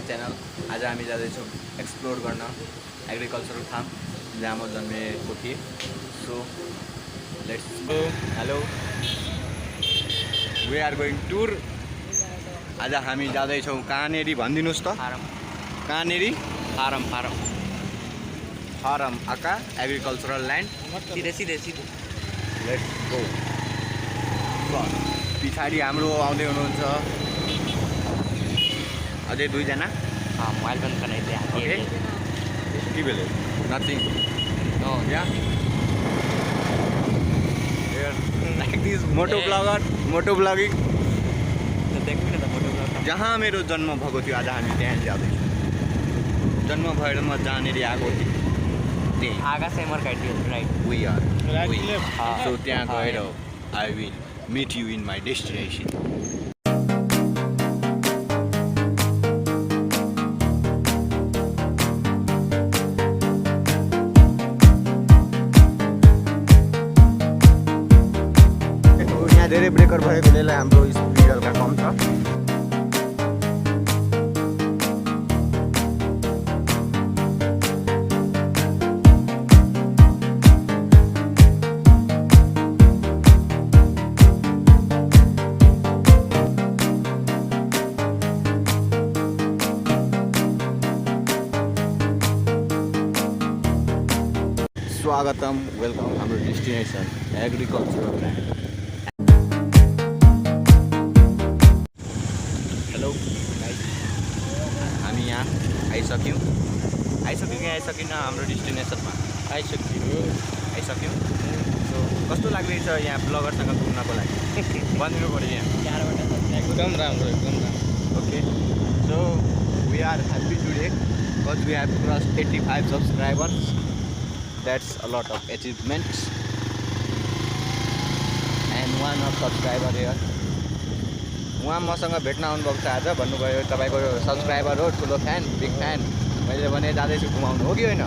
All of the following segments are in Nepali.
च्यानल। आज हामी जाँदैछौँ एक्सप्लोर गर्न एग्रिकल्चरल फार्म जहाँ म जन्मेको थिएँ। So let's go. Hello, we are going tour. आज हामी जाँदैछौँ कहाँनेरि भनिदिनुहोस् त? फारम। कहाँनेरि? Farm farm farm aka agricultural land. सीधे सीधे सीधे लेट्स गो। पछाडि हाम्रो आउँदै हुनुहुन्छ अझै दुईजना। मोबाइल पनि बनाइदिए ओके, के भेल्यो? Nothing. No yeah like this moto ब्लगिङ। देखौँ न त फोटोग्राफ। जहाँ मेरो जन्म भएको थियो आज हामी त्यहाँ जाँदैछौँ। जन्म भएर म जहाँनेरि आएको थिएँ त्यही आगा से मर काटियो राइट। वी आर हाँ। सो त्यहाँ गएर I will meet you in my destination. यहाँ धेरै ब्रेकर भएकोले हाम्रो स्पिड हल्का कम छ। स्वागतम, वेलकम हाम्रो destination agricultural land. Hello guys, हामी यहाँ आइसक्यौँ कि आइसकिन हाम्रो डेस्टिनेसनमा आइसक्यौँ। सो कस्तो लाग्दैछ यहाँ ब्लगरसँग घुम्नको लागि? भनिदिनु पऱ्यो यहाँ। एकदम राम्रो okay, so we are happy today because we have cross 85 subscribers. That's a lot of achievements and one of subscriber here. उहाँ मसँग भेट्न आउनुभएको छ आज। भन्नुभयो तपाईँको सब्सक्राइबर हो, ठुलो फ्यान, बिग फ्यान। मैले भने जाँदैछु घुमाउनु, हो कि होइन?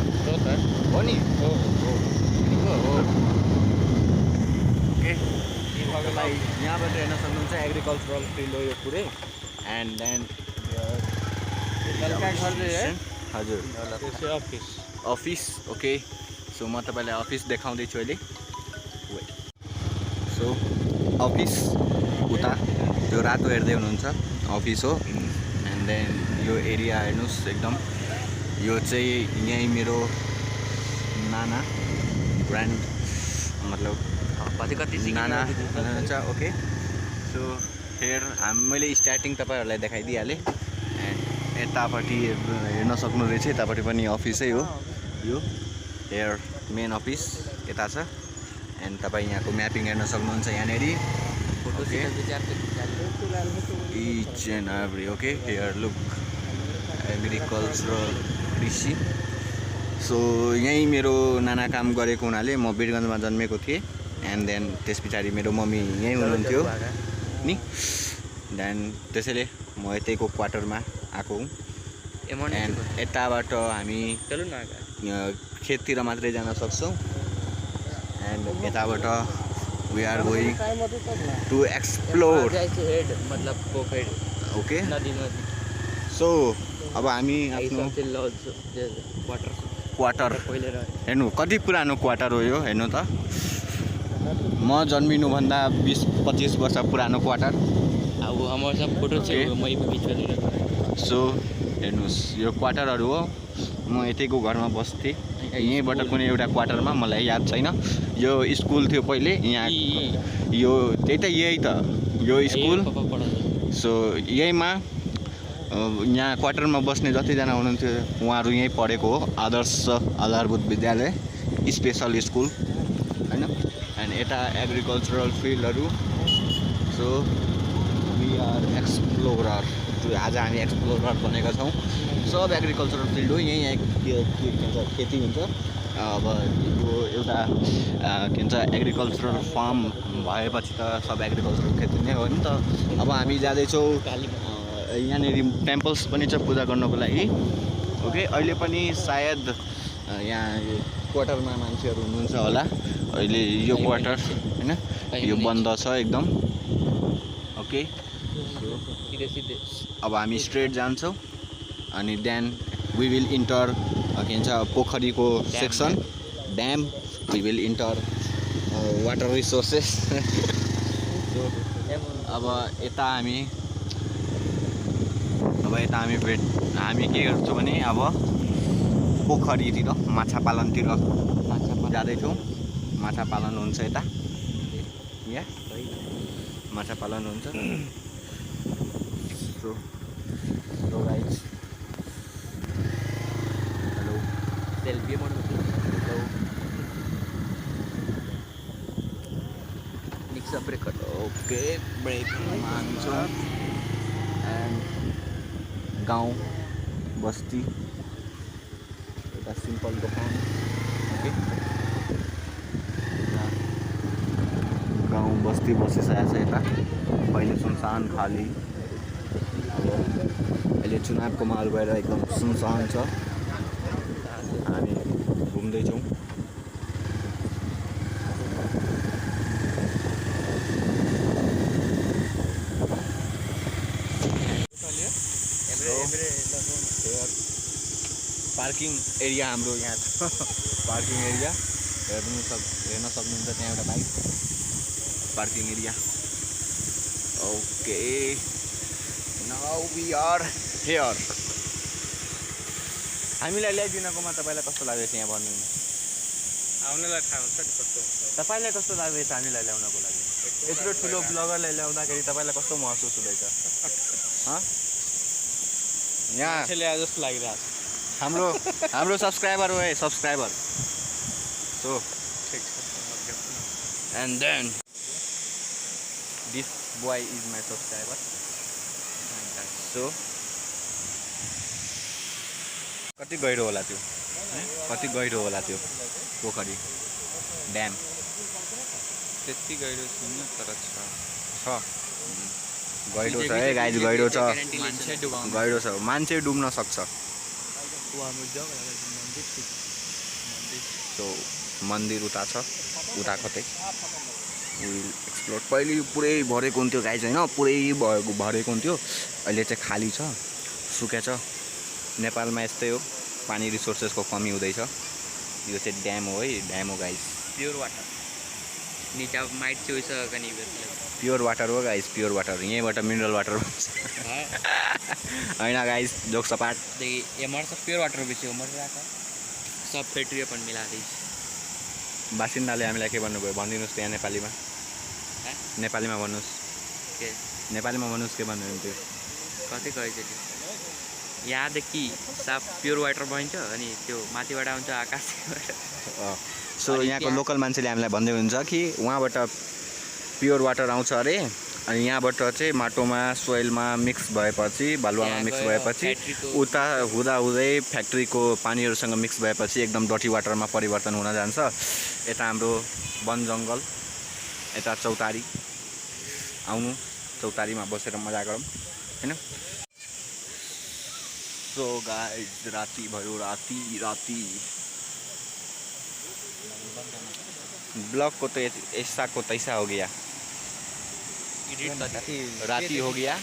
हो नि? हो। ओके, तपाईँलाई यहाँबाट हेर्न सक्नुहुन्छ एग्रिकल्चरल फिल्ड हो यो पुरै। एन्ड देन हजुर अफिस। ओके, सो म तपाईँलाई अफिस देखाउँदैछु अहिले। सो अफिस उता त्यो रातो हेर्दै हुनुहुन्छ अफिस हो। एन्ड देन यो एरिया हेर्नुहोस् एकदम। यो चाहिँ यहीँ मेरो नाना ग्रान्ड मतलब कति नाना हुनुहुन्छ। ओके, सो हेयर मैले स्टार्टिङ तपाईँहरूलाई देखाइदिइहालेँ। एन्ड यतापट्टि हेर्न सक्नु रहेछ, यतापट्टि पनि अफिसै हो। यो हेयर मेन अफिस यता छ। एन्ड तपाईँ यहाँको म्यापिङ हेर्न सक्नुहुन्छ यहाँनिर। Each and every. Okay, here look agricultural कृषि। सो यहीँ मेरो नाना काम गरेको हुनाले म वीरगन्जमा जन्मेको थिएँ। एन्ड देन त्यस पछाडि मेरो मम्मी यहीँ हुनुहुन्थ्यो नि। देन त्यसैले म यतैको क्वार्टरमा आएको हुँ। एन्ड यताबाट हामी खेततिर मात्रै जान सक्छौँ। एन्ड यताबाट we are going to explore. Okay, so अब हामी आफ्नो क्वार्टर हेर्नु, कति पुरानो क्वार्टर हो यो। हेर्नु त, म जन्मिनुभन्दा 20-25 वर्ष पुरानो क्वार्टर। सो हेर्नुहोस्, यो क्वार्टरहरू हो। म यतैको घरमा बस्थेँ, यहीँबाट कुनै एउटा क्वार्टरमा, मलाई याद छैन। यो स्कुल थियो पहिले यहाँ, यो त्यही त यही त यो स्कुल। सो यहीँमा यहाँ क्वार्टरमा बस्ने जतिजना हुनुहुन्थ्यो उहाँहरू यहीँ पढेको हो। आदर्श आधारभूत विद्यालय स्पेसल स्कुल होइन। एन्ड यता एग्रिकल्चरल फिल्डहरू। So we are explorer. आज हामी एक्सप्लोरर बनेका छौँ। सब एग्रिकल्चरल फिल्ड हो, यहीँ खेती हुन्छ। अब यो एउटा के भन्छ एग्रिकल्चरल फार्म भएपछि त सब एग्रिकल्चरल खेती नै हो नि त। अब हामी जाँदैछौँ, यहाँनिर टेम्पल्स पनि छ पूजा गर्नको लागि। ओके, अहिले पनि सायद यहाँ क्वार्टरमा मान्छेहरू हुनुहुन्छ होला। अहिले यो क्वार्टर हैन यो बन्द छ एकदम। ओके, अब हामी स्ट्रेट जान्छौँ अनि देन वी विल इन्टर के भन्छ पोखरीको section dam we will enter water resources अब यता हामी हामी के गर्छौँ भने अब पोखरीतिर माछा पालनतिर जाँदैछौँ माछा पालन हुन्छ यता यहाँ माछा पालन हुन्छ so guys hello selfie mix up break okay break मान्छौँ एन्ड गाउँ बस्ती एउटा सिम्पल दोकान ओके गाउँ बस्ती बसिसकेको छ यता पहिले सुनसान खाली अब अहिले चुनावको माहौल भएर एकदम सुनसान छ हामी घुम्दैछौँ पार्किङ एरिया हाम्रो यहाँ छ पार्किङ एरिया हेर्न सक्नुहुन्छ त्यहाँ एउटा bike parking area okay now we are here हामीलाई ल्याइदिनकोमा तपाईँलाई कस्तो लाग्दैछ यहाँ भन्नु आउनेलाई थाहा हुन्छ नि कस्तो तपाईँलाई कस्तो लाग्दैछ हामीलाई ल्याउनको लागि यत्रो ठुलो ब्लगरलाई ल्याउँदाखेरि तपाईँलाई कस्तो महसुस हुँदैछ यहाँ ल्याए जस्तो लागिरहेको छ हाम्रो सब्सक्राइबर हो है सब्सक्राइबर सो ठिक छ and then this boy is my subscriber so कति गहिरो होला त्यो पोखरी ड्याम त्यति गहिरो छैन तर छ गहिरो छ है गाइज गहिरो छ गहिरो छ मान्छे डुब्न सक्छ सो मन्दिर उता छ उता कतै विल एक्सप्लोर पहिले पुरै भरेको हुन्थ्यो गाइज होइन पुरै भरेको हुन्थ्यो अहिले चाहिँ खाली छ सुक्या छ नेपालमा यस्तै हो पानी रिसोर्सेसको कमी हुँदैछ यो चाहिँ ड्याम हो है ड्याम हो गाइज प्योर वाटर नीचे माइट चाहिँ प्योर वाटर हो गाइज प्योर वाटर यहीँबाट मिनरल वाटर होइन गाइज जोक सपाट ये मर्छ प्योर वाटर बेसी हो मरिरहेको सब फेक्ट्री पनि मिलाउँदै बासिन्दाले हामीलाई के भन्नुभयो भनिदिनुहोस् त्यहाँ नेपालीमा भन्नुहोस् के नेपालीमा भन्नुहोस् के भन्नुहुन्थ्यो कति गएपछि यहाँदेखि साफ प्योर वाटर बनिन्छ अनि त्यो माथिबाट आउँछ आकाशबाट सो यहाँको लोकल मान्छेले हामीलाई भन्दै हुन्छ कि उहाँबाट प्योर वाटर आउँछ अरे अनि यहाँबाट चाहिँ माटोमा सोइलमा मिक्स भएपछि बालुवामा मिक्स भएपछि उता हुँदै फ्याक्ट्रीको पानीहरूसँग मिक्स भएपछि एकदम डटी वाटरमा परिवर्तन हुन जान्छ यता हाम्रो वन जङ्गल यता चौतारी आउनु चौतारीमा बसेर मजा गरौँ हैन सो गाइस राति भयो राति ब्लॉग को तो ऐसा को तैसा हो गया राति हो गया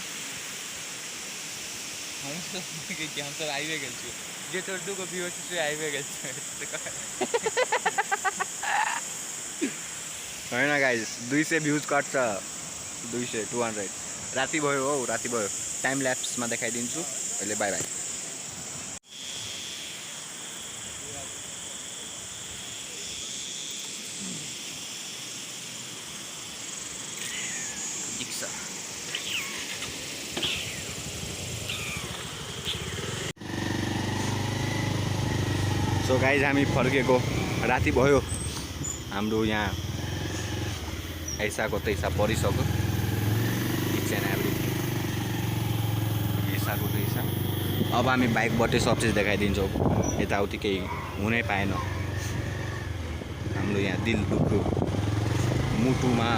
हम तो हाईवे गए जे छोटू को भी हाईवे गए हैन गाइस 200 भ्यूज कट्छ 200 200 राति भयो हो राति भयो टाइम ल्याप्समा देखाइदिन्छु अहिले बाइ बाइ सो गाइज हामी फर्केको राति भयो हाम्रो यहाँ ऐसाको तैसा परिसक्यो इच एन्ड एभ्रिथिङ ऐसाको तैसा अब हामी बाइकबाटै सब चिज देखाइदिन्छौँ यताउति केही हुनै पाएन हाम्रो यहाँ दिल दुख्यो मुटुमा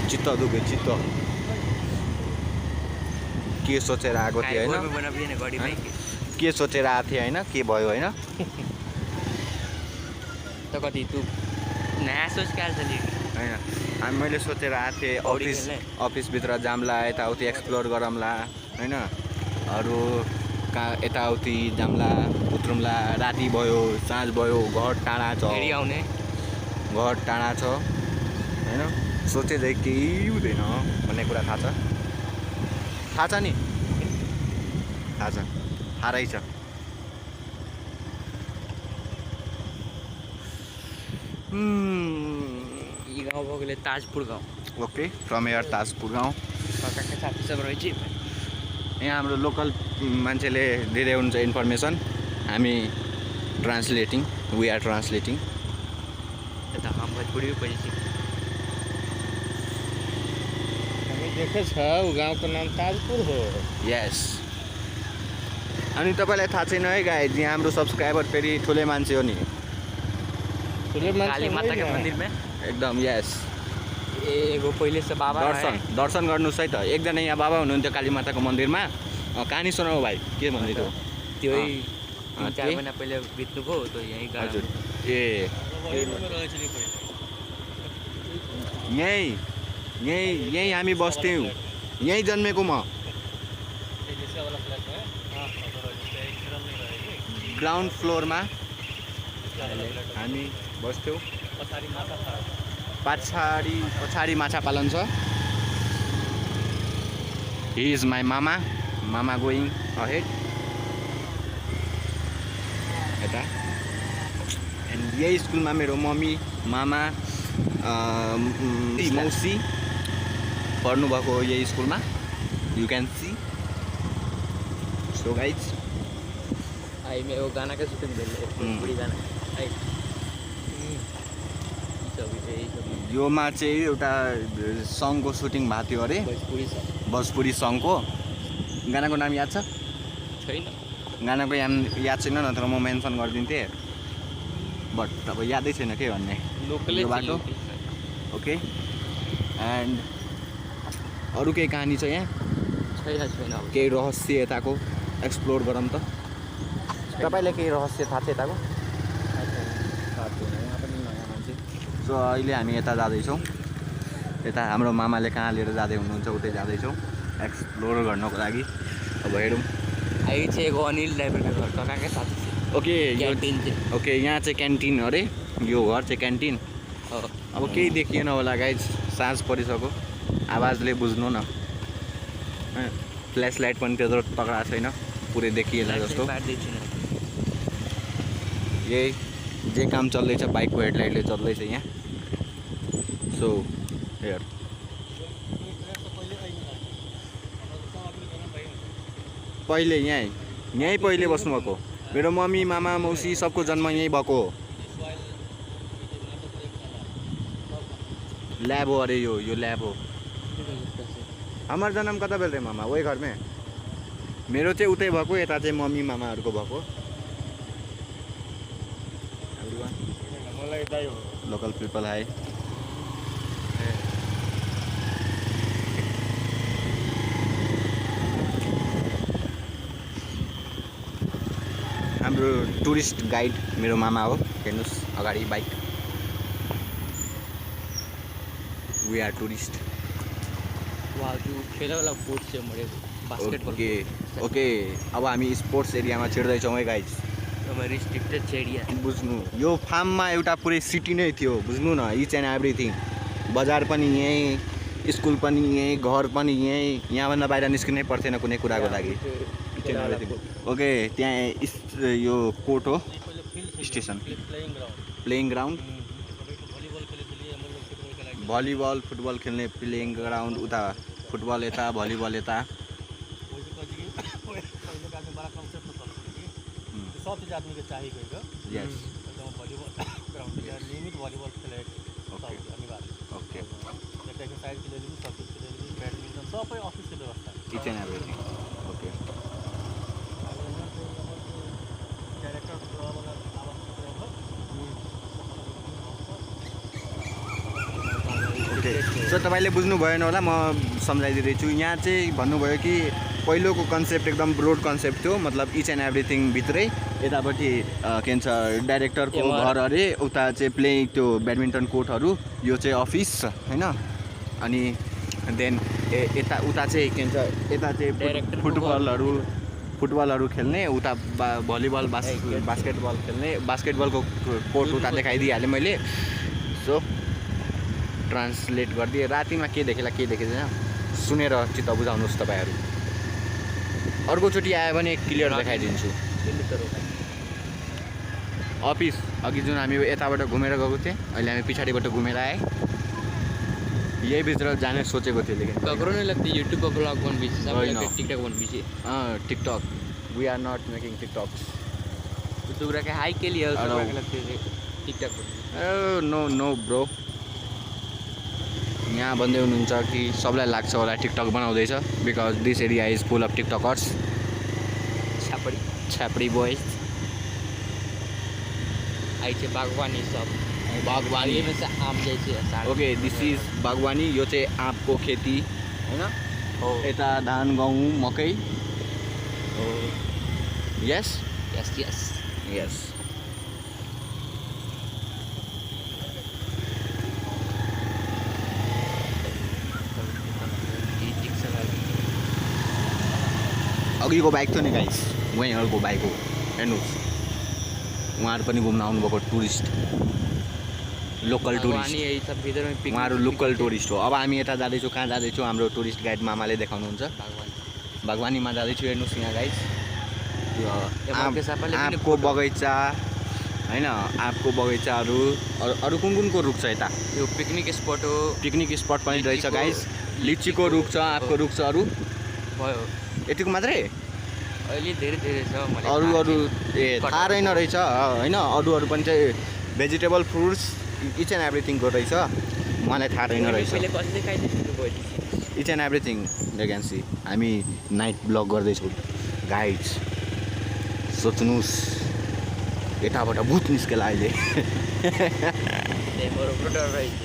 चित्त दुख्यो चित्त के सोचेर आएको थियो हैन के सोचेर आएको थिएँ होइन के भयो होइन त कति तु नयाँ सोच के हाल्छ नि होइन हामी मैले सोचेर आएको थिएँ अफिसभित्र जाम्ला यताउति एक्सप्लोर गरौँला होइन अरू कहाँ यताउति जाम्ला उत्रौँला, राति भयो साँझ भयो, घर टाढा छ, फेरि आउने घर टाढा छ होइन, सोचे चाहिँ केही हुँदैन भन्ने कुरा थाहा छ नि, थाहा छ, थाहै छ। यी गाउँ भएकोले ताजपुर गाउँ। ओके, फ्रम एयर ताजपुर गाउँ। कहाँका साथी सब रहेछ यहाँ हाम्रो लोकल मान्छेले दिँदै हुन्छ इन्फर्मेसन, हामी ट्रान्सलेटिङ, वी आर ट्रान्सलेटिङ। यता हम भोजपुरी पनि हामी देखेछ गाउँको नाम ताजपुर हो। यस। अनि तपाईँलाई थाहा छैन है गाइज, यहाँ हाम्रो सब्सक्राइबर फेरि ठुलै मान्छे हो नि, काली माताको मन्दिरमा एकदम। यस, एगो पहिले से बाबा दर्शन गर्नुहोस् है त। एकजना यहाँ बाबा हुनुहुन्थ्यो काली माताको मन्दिरमा, कहानी सुनाऊ भाइ, के भन्दै थियो? त्यही 3-4 महिना पहिले बित्नुभयो त यहीँ। हजुर, ए यहीँ हामी बस्थ्यौँ, यहीँ जन्मेको म। ग्राउन्ड फ्लोरमा हामी बस्थ्यौँ, पछाडि माछा पालन छ। हि इज माई मामा गोइङ अहेड यता। एन्ड यही स्कुलमा मेरो मम्मी, मामा, मौसी पढ्नुभएको हो यही स्कुलमा, you can see. So guys I मेरो गानाकै सुटिङ भइरहेको गाना है। योमा चाहिँ एउटा सङको सुटिङ भएको थियो अरे, भोजपुरी सङको। गानाको नाम याद छ? छैन, गानाको याद छैन, नत्र म मेन्सन गरिदिन्थेँ, बट अब यादै छैन के भन्ने यो बाटो। ओके, एन्ड अरू केही कहानी छ यहाँ? छैन। केही रहस्य यताको एक्सप्लोर गरौँ त। तपाईँलाई केही रहस्य थाहा छ यताको? सो अहिले हामी यता जाँदैछौँ, यता हाम्रो मामाले कहाँ लिएर जाँदै हुनुहुन्छ उतै जाँदैछौँ एक्सप्लोर गर्नको लागि। अब हेरौँ। आई चाहिँ एगो अनिल ड्राइभरको घर कहाँकै साथी। ओके, क्यान्टिन चाहिँ। ओके, यहाँ चाहिँ क्यान्टिन अरे, यो घर चाहिँ क्यान्टिन। अब केही देखिएन होला गाइज, साँझ परिसक्यो, आवाजले बुझ्नु न। फ्ल्यास लाइट पनि त्यत्रो तगडा छैन, पुरै देखिएला जस्तो। यही जे काम चल्दैछ बाइकको हेडलाइटले चल्दैछ यहाँ। सो हेयर पहिले यहीँ पहिले बस्नुभएको। मेरो मम्मी, मामा, मौसी सबको जन्म यहीँ भएको हो। ल्याब हो अरे, यो ल्याब हो। हाम्रो जन्म कता बेल रे मामा? वही घरमै। मेरो चाहिँ उतै भएको, यता चाहिँ मम्मी मामाहरूको भएको। Local people hi. हाम्रो टुरिस्ट गाइड मेरो मामा हो, हेर्नुहोस् अगाडि bike. We are tourist. Okay, अब हामी स्पोर्ट्स एरियामा छिर्दैछौँ है गाइज। रिस्ट्रिक्टेड एरिया बुझ्नु, यो फार्ममा एउटा पुरै सिटी नै थियो, बुझ्नु न, इच एन्ड एभ्रिथिङ। बजार पनि यहीँ, स्कुल पनि यहीँ, घर पनि यहीँ, यहाँभन्दा बाहिर निस्किनै पर्थेन कुनै कुराको लागि। ओके, त्यहाँ यो कोर्ट हो, station, playing ground, volleyball football खेल्ने प्लेइङ ग्राउन्ड, उता फुटबल यता, भलिबल यता। Yes, okay, kitchen everything. Okay, so तपाईँले बुझ्नु भएन होला, म सम्झाइदिँदैछु। यहाँ चाहिँ भन्नुभयो कि पहिलोको कन्सेप्ट एकदम ब्रोड कन्सेप्ट थियो, मतलब इच एन्ड एभ्रिथिङ भित्रै। यतापट्टि के भन्छ डाइरेक्टरको घर अरे, उता चाहिँ प्लेइङ त्यो ब्याडमिन्टन कोर्टहरू, यो चाहिँ अफिस होइन। अनि देन उता चाहिँ के भन्छ, यता चाहिँ फुटबलहरू फुटबलहरू खेल्ने उता भलिबल बास्केटबल खेल्ने बास्केटबलको कोर्ट उता देखाइदिइहालेँ मैले सो ट्रान्सलेट गरिदिएँ रातिमा के देखेला के देखेदैन सुनेर चित्त बुझाउनुहोस् तपाईँहरू अर्कोचोटि आयो भने क्लियर देखाइदिन्छु अफिस अघि जुन हामी यताबाट घुमेर गएको थिएँ अहिले हामी पछाडिबाट घुमेर आएँ यही भित्र जाने सोचेको थिएँ लेकिन ककरो नहीं लगती यूट्यूब पर ब्लॉग बन बीचे सब वही लोग ना। टिकटॉक बन बीचे TikTok we are not making TikToks दूसरा के हाई के लिए Hello. दूसरा के लगते थे टिकटॉक पर नो नो ब्रो यहाँ भन्दै हुनुहुन्छ कि सबलाई लाग्छ होला टिकटक बनाउँदैछ because this area is full of TikTokers छापड़ी छ्यापडी बोइज आई चे बागवानी सब बागवानी ये में से आम जैसे सारे ओके दिस इज बागवानी यो चाहिँ आँपको खेती होइन हो यता धान गहुँ मकै यस यस यस यस अघिको बाइक थियो नि गाइस उहाँहरूको बाइक हो हेर्नुहोस् उहाँहरू पनि घुम्न आउनुभएको टुरिस्ट लोकल बागवानी टुरिस्ट यही सब इधर में पिकनिक उहाँहरू लोकल टुरिस्ट हो अब हामी यता जाँदैछौँ कहाँ जाँदैछौँ हाम्रो टुरिस्ट गाइड मामाले देखाउनुहुन्छ बागवानी बागवानीमा जाँदैछु हेर्नुहोस् यहाँ गाइस यो मकै सापाले पनि आँपको बगैँचा होइन आँपको बगैँचाहरू अरू कुन कुनको रुख छ यता यो पिकनिक स्पॉट हो पिकनिक स्पट पनि रहेछ लिचीको- गाइस लिचीको रुख छ आँपको रुख छ अरू भयो यतिको मात्रै अहिले धेरै धेरै छ मैले अरू थाहा अरू छैन। ए थाहा रहेन रहेछ होइन अरू पनि चाहिँ भेजिटेबल फ्रुट्स इच एन्ड एभ्रिथिङको रहेछ मलाई थाहा रहेन रहेछ पहिले कसले खाइदिएको भयो इच एन्ड एभ्रिथिङ भ्याकेन्सी हामी नाइट ब्लग गर्दैछौँ गाइड्स सोच्नुहोस् यताबाट भूत निस्केला अहिले त्यहीँबाट डर रहेछ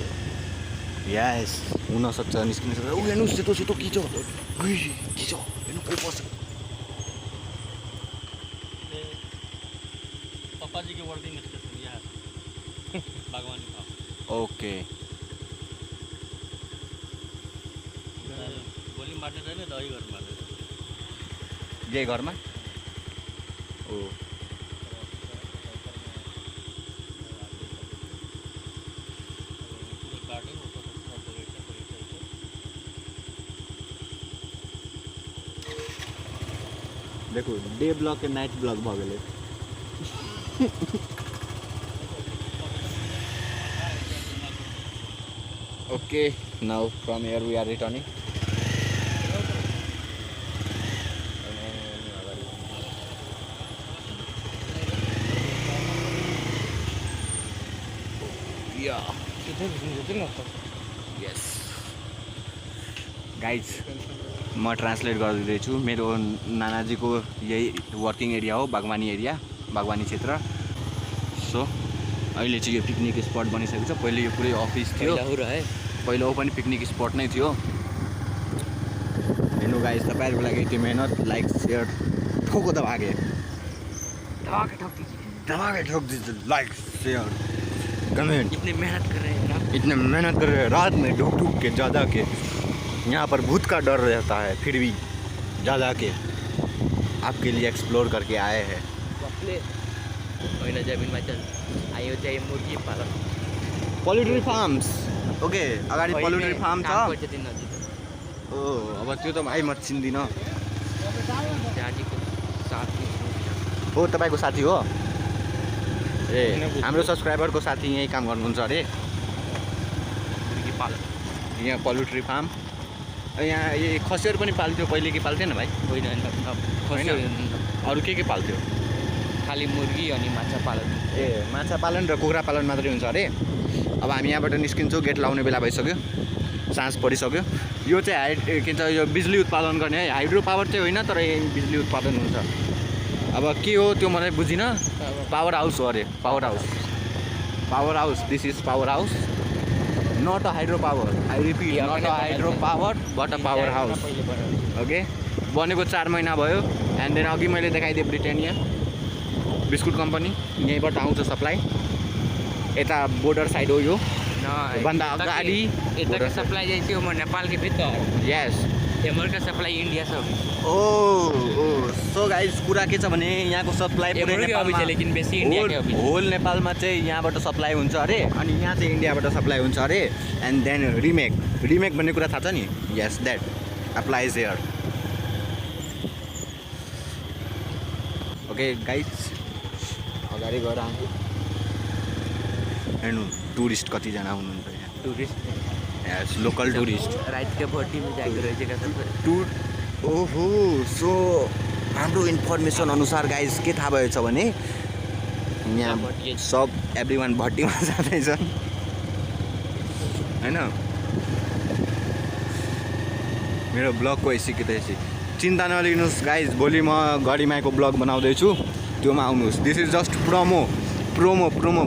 यस हुनसक्छ निस्किन सक्छ ऊ हेर्नुहोस् सेतो सेतो के छ उई, के छ हेर्नु को पर्छ पापा जी के वर्किंग स्टेशन यहाँ बागवानी फार्म ओके गोली मार्ने छैन दही घर मार्ने छैन। यही घरमा ओ पूरा गार्डन होता था पूरा बगीचा बगीचा ही देखो डे ब्लग के नाइट ब्लग भऽ गेलै okay now from here we are returning या यस गाइज म ट्रान्सलेट गरिदिँदैछु मेरो नानाजीको यही वर्किङ एरिया हो बागवानी एरिया बागवानी क्षेत्र सो अहिले चाहिँ यो पिकनिक स्पट बनिसकेको छ पहिले यो पुरै अफिस थियो पहिला पनि पिकनिक स्पट नै थियो हेर्नु गाइज तपाईँहरूको लागि यति मेहनत लाइक सेयर ठोको दबाके दबाके ठोक दीजिए लाइक शेयर कमेंट इतनी मेहनत कर रहे हैं ना इतने मेहनत कर रहे हैं रात में ढूक ढूक के ज़्यादा के यहाँ पर भूत का डर रहता है फिर भी ज़्यादा के आपके लिए एक्सप्लोर करके आए हैं होइन जमिनमा चल आयो चाहिँ मुर्गी पालन पोल्ट्री फार्म्स ओके अगाडि पोल्ट्री फार्म छ ओ अब त्यो त भाइ म चिन्दिनँ दाजुको साथी हो तपाईँको साथी हो ए हाम्रो सब्सक्राइबरको साथी यहीँ काम गर्नुहुन्छ अरे मुर्गी पालन यहाँ पोल्ट्री फार्म यहाँ यो खसीहरू पनि पाल्थ्यो पहिले के पाल्थेन भाइ होइन होइन अरू के पाल्थ्यो खालि मुर्गी अनि माछा पालन ए माछा पालन र कुखुरा पालन मात्रै हुन्छ अरे अब हामी यहाँबाट निस्किन्छौँ गेट लाउने बेला भइसक्यो साँझ परिसक्यो यो चाहिँ के भन्छ यो बिजुली उत्पादन गर्ने है हाइड्रो पावर चाहिँ होइन तर बिजुली उत्पादन हुन्छ अब के हो त्यो मलाई बुझिनँ पावर हाउस हो अरे power house this is power house not a hydro power I repeat not a hydro power but a power house okay बनेको 4 महिना भयो एन्ड देन अघि मैले देखाइदिएँ ब्रिटानिया बिस्कुट कम्पनी यहीँबाट आउँछ सप्लाई यता बोर्डर साइड हो यो भन्दा अगाडि यताको सप्लाई चाहिँ थियो म नेपालकै भित्र यस एमरका सप्लाई इन्डिया छ ओ सो गाइस कुरा के छ भने यहाँको सप्लाई पुरै एमरकै अफिस छ लेकिन बेसी इन्डियाकै अफिस होल नेपालमा चाहिँ यहाँबाट सप्लाई हुन्छ अरे अनि यहाँ चाहिँ इन्डियाबाट सप्लाई हुन्छ अरे एन्ड देन रिमेक भन्ने कुरा थाहा छ नि yes that applies here okay guys अगाडि गएर आउँछु हेर्नु टुरिस्ट कतिजना हुनुहुन्छ यहाँ टुरिस्ट यस लोकल टुरिस्ट रात के 40 में जाके रहेछ टुर ओहो सो हाम्रो इन्फर्मेसन अनुसार गाइस के थाहा भएछ भने यहाँ सब एभ्रिवान भट्टीमा जाँदैछन् हैन मेरो ब्लगको सिकिँदैछु चिन्ता नलिनुहोस् गाइस भोलि म गढीमाको ब्लग बनाउँदैछु त्योमा आउनुहोस् दिस इज जस्ट प्रोमो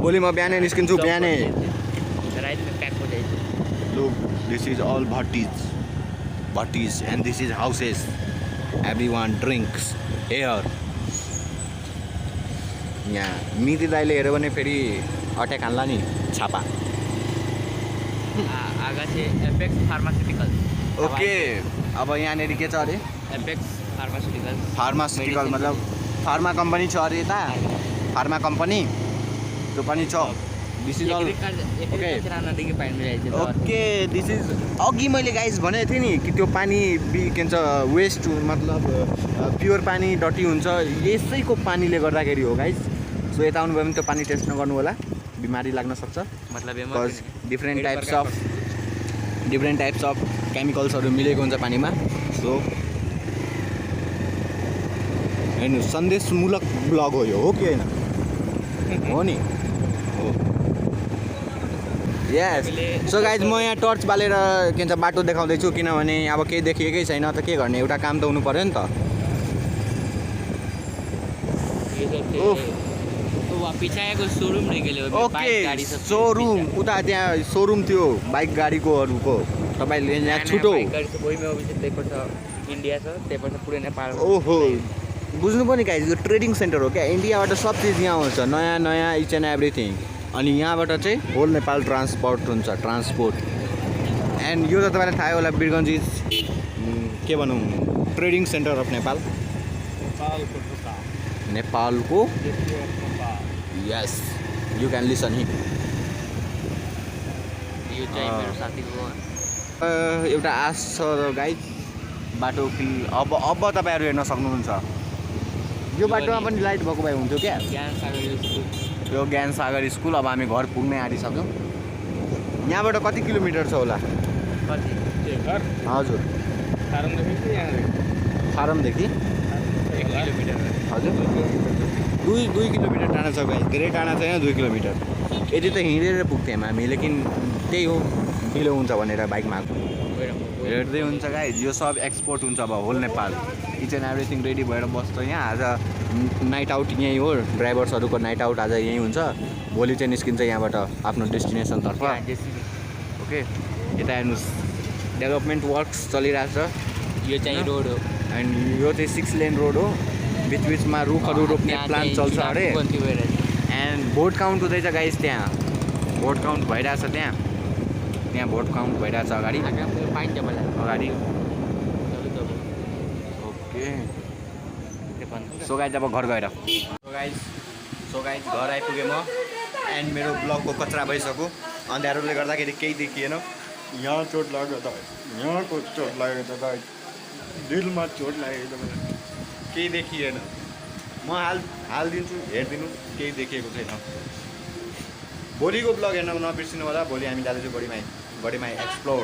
भोलि म बिहानै निस्किन्छु बिहानै रात में प्याक हो जाइछ लुक दिस इज अल भट्टीज and this is houses everyone drinks air यहाँ मिति दाइले हेऱ्यो भने फेरि अट्याक हान्ला नि छापा आगा चाहिँ एपेक्स फार्मास्युटिकल ओके अब यहाँनिर के छ अरे एपेक्स फार्मास्युटिकल मतलब फार्मा कम्पनी छ अरे यता फार्मा कम्पनी त्यो पनि छ this is all okay this is अघि मैले गाइस भनेको थिएँ नि कि त्यो पानी के भन्छ वेस्ट मतलब प्योर पानी डटी हुन्छ यसैको पानीले गर्दाखेरि हो गाइस सो यता आउनुभयो भने त्यो पानी टेस्ट नगर्नु होला बिमारी लाग्न सक्छ मतलब डिफ्रेन्ट टाइप्स अफ केमिकल्सहरू मिलेको हुन्छ पानीमा सो हेर्नु सन्देशमूलक ब्लग हो यो हो कि होइन हो नि हो यस सो गाइज म यहाँ टर्च बालेर के भन्छ बाटो देखाउँदैछु किनभने अब केही देखिएकै छैन त के गर्ने एउटा काम त हुनु पऱ्यो नि त ओके सोरुम उता त्यहाँ सोरुम थियो बाइक गाडीकोहरूको तपाईँले यहाँ छुटो इन्डिया छ त्यहाँबाट पुरै नेपाल ओहो बुझ्नु पनि गाइज यो ट्रेडिङ सेन्टर हो क्या इन्डियाबाट सब चिज यहाँ आउँछ नयाँ इच एन्ड एभ्रिथिङ अनि यहाँबाट चाहिँ होल नेपाल ट्रान्सपोर्ट एन्ड यो त तपाईँलाई थाहै होला वीरगन्ज इज के भनौँ ट्रेडिङ सेन्टर अफ नेपालको yes you can listen he यो चाहिँ मेरो साथीको एउटा आश छ गाइज बाटो अब तपाईँहरू हेर्न सक्नुहुन्छ यो बाटोमा पनि लाइट भएको भए हुन्थ्यो क्या यो ज्ञान सागर स्कुल अब हामी घर पुग्नै आँटिसक्यौँ यहाँबाट कति किलोमिटर छ होला हजुर फारमदेखि 1 किलोमिटर हजुर 2 किलोमिटर टाढा छ भाइ धेरै टाढा छैन 2 किलोमिटर यति त हिँडेर पुग्थ्यौँ हामी लेकिन त्यही हो ढिलो हुन्छ भनेर बाइकमा आएको हेर्दै हुन्छ गाइज यो सब एक्सपोर्ट हुन्छ अब whole Nepal each and everything ready भएर बस्छ यहाँ आज नाइट आउट यहीँ हो ड्राइभर्सहरूको नाइट आउट आज यहीँ हुन्छ भोलि चाहिँ निस्किन्छ यहाँबाट आफ्नो डेस्टिनेसनतर्फ ओके यता हेर्नुहोस् डेभलपमेन्ट वर्क्स चलिरहेको छ यो चाहिँ रोड हो एन्ड यो चाहिँ 6 लेन रोड हो बिचमा रुखहरू रोप्ने प्लान चल्छ अरे एन्ड भोट काउन्ट हुँदैछ गाइस त्यहाँ भोट काउन्ट भइरहेछ त्यहाँ भोट काउन्ट भइरहेछ अगाडि ओके सो गाइज अब घर गएर सो गाइज घर आइपुगेँ म एन्ड मेरो ब्लगको कचरा भइसक्यो अँध्यारोले गर्दाखेरि केही देखिएन यहाँ चोट लाग्यो त यहाँको चोट लागेको त दिलमा चोट लागेको त केही देखिएन म हालिदिन्छु हेरिदिनु केही देखिएको छैन भोलिको ब्लग हेर्न नबिर्सिनु होला भोलि हामी जाँदैछौँ गढीमा एक्सप्लोर